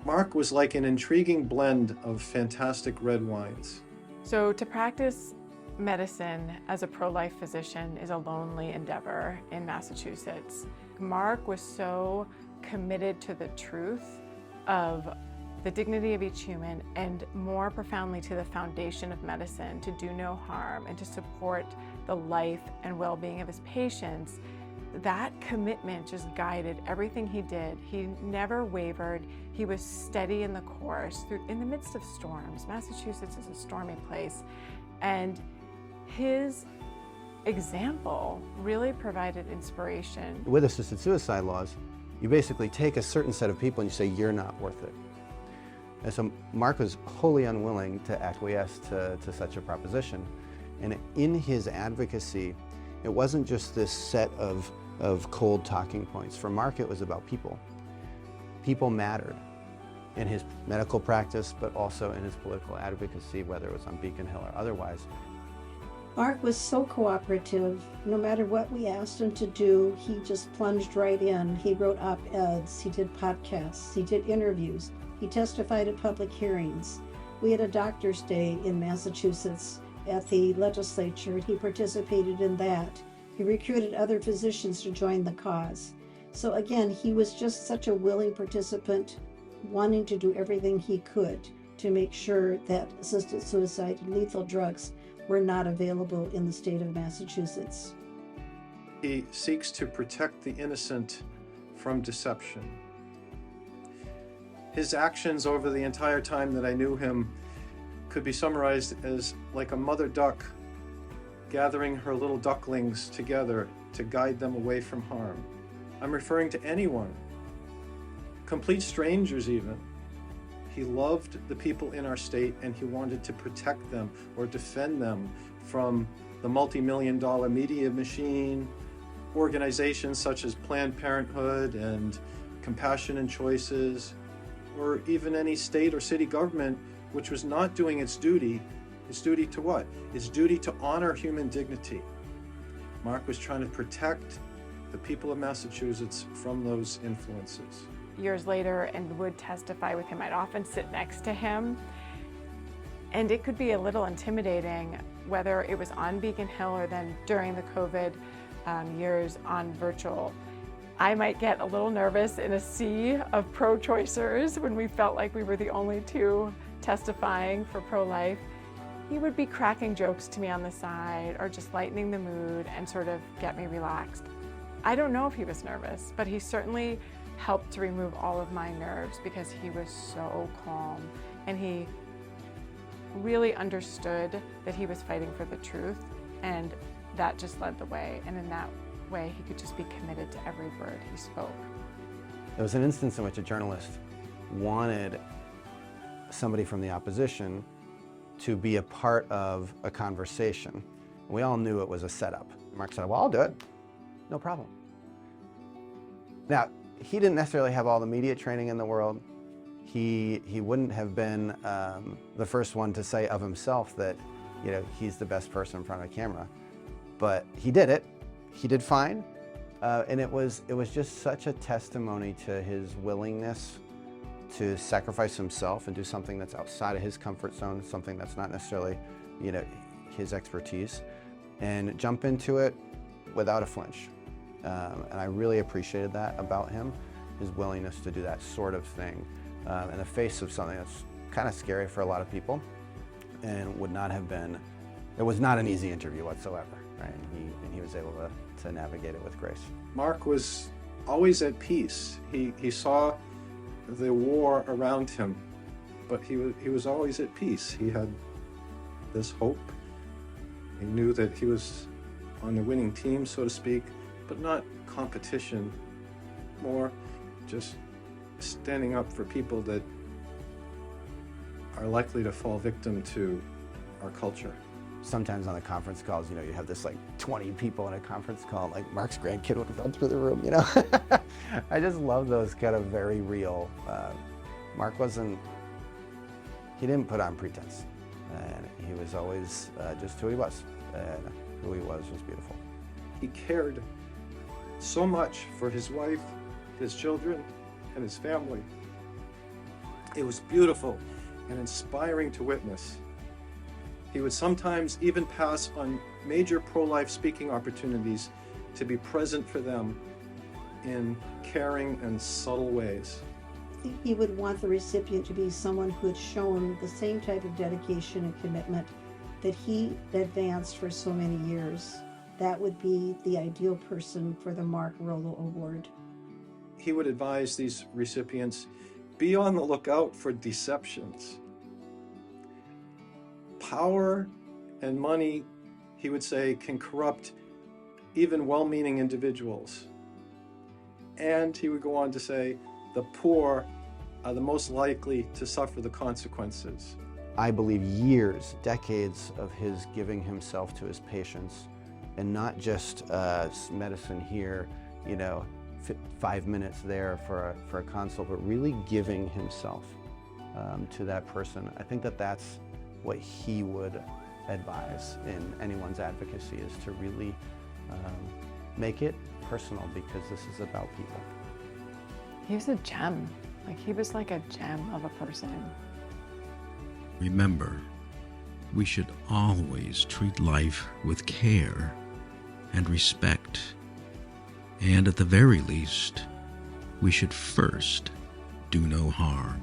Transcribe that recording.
Mark was like an intriguing blend of fantastic red wines. So to practice medicine as a pro-life physician is a lonely endeavor in Massachusetts. Mark was so committed to the truth of the dignity of each human, and more profoundly to the foundation of medicine, to do no harm and to support the life and well-being of his patients. That commitment just guided everything he did. He never wavered. He was steady in the course in the midst of storms. Massachusetts is a stormy place, and his example really provided inspiration. With assisted suicide laws, you basically take a certain set of people and you say, you're not worth it. And so Mark was wholly unwilling to acquiesce to such a proposition. And in his advocacy, it wasn't just this set of cold talking points. For Mark, it was about people. People mattered in his medical practice, but also in his political advocacy, whether it was on Beacon Hill or otherwise. Mark was so cooperative. No matter what we asked him to do, he just plunged right in. He wrote op-eds, he did podcasts, he did interviews, he testified at public hearings. We had a doctor's day in Massachusetts at the legislature. He participated in that. He recruited other physicians to join the cause. So again, he was just such a willing participant, wanting to do everything he could to make sure that assisted suicide and lethal drugs were not available in the state of Massachusetts. He seeks to protect the innocent from deception. His actions over the entire time that I knew him could be summarized as like a mother duck gathering her little ducklings together to guide them away from harm. I'm referring to anyone, complete strangers even. He loved the people in our state, and he wanted to protect them or defend them from the multi-million-dollar media machine, organizations such as Planned Parenthood and Compassion and Choices, or even any state or city government which was not doing its duty. Its duty to what? Its duty to honor human dignity. Mark was trying to protect the people of Massachusetts from those influences. Years later, and would testify with him. I'd often sit next to him, and it could be a little intimidating, whether it was on Beacon Hill or then during the COVID years on virtual. I might get a little nervous in a sea of pro-choicers when we felt like we were the only two testifying for pro-life. He would be cracking jokes to me on the side or just lightening the mood and sort of get me relaxed. I don't know if he was nervous, but he certainly helped to remove all of my nerves because he was so calm, and he really understood that he was fighting for the truth, and that just led the way. And in that way, he could just be committed to every word he spoke. There was an instance in which a journalist wanted somebody from the opposition to be a part of a conversation. We all knew it was a setup. Mark said, well, I'll do it, no problem. Now, he didn't necessarily have all the media training in the world. He wouldn't have been the first one to say of himself that, you know, he's the best person in front of a camera. But he did it. He did fine. And it was just such a testimony to his willingness to sacrifice himself and do something that's outside of his comfort zone, something that's not necessarily, you know, his expertise, and jump into it without a flinch. And I really appreciated that about him, his willingness to do that sort of thing in the face of something that's kind of scary for a lot of people, and would not have been, it was not an easy interview whatsoever, right? And he was able to navigate it with grace. Mark was always at peace. He saw the war around him, but he was always at peace. He had this hope. He knew that he was on the winning team, so to speak, but not competition, more just standing up for people that are likely to fall victim to our culture. Sometimes on the conference calls, you know, you have this like 20 people in a conference call, like Mark's grandkid would run through the room, you know? I just love those kind of very real, Mark he didn't put on pretense. And he was always just who he was, and who he was beautiful. He cared so much for his wife, his children, and his family. It was beautiful and inspiring to witness. He would sometimes even pass on major pro-life speaking opportunities to be present for them in caring and subtle ways. He would want the recipient to be someone who had shown the same type of dedication and commitment that he advanced for so many years. That would be the ideal person for the Mark Rollo Award. He would advise these recipients, be on the lookout for deceptions. Power and money, he would say, can corrupt even well-meaning individuals. And he would go on to say, the poor are the most likely to suffer the consequences. I believe years, decades of his giving himself to his patients, and not just medicine here, 5 minutes there for a consult, but really giving himself to that person. I think that's what he would advise in anyone's advocacy, is to really make it personal, because this is about people. He was a gem. He was like a gem of a person. Remember, we should always treat life with care and respect. And at the very least, we should first do no harm.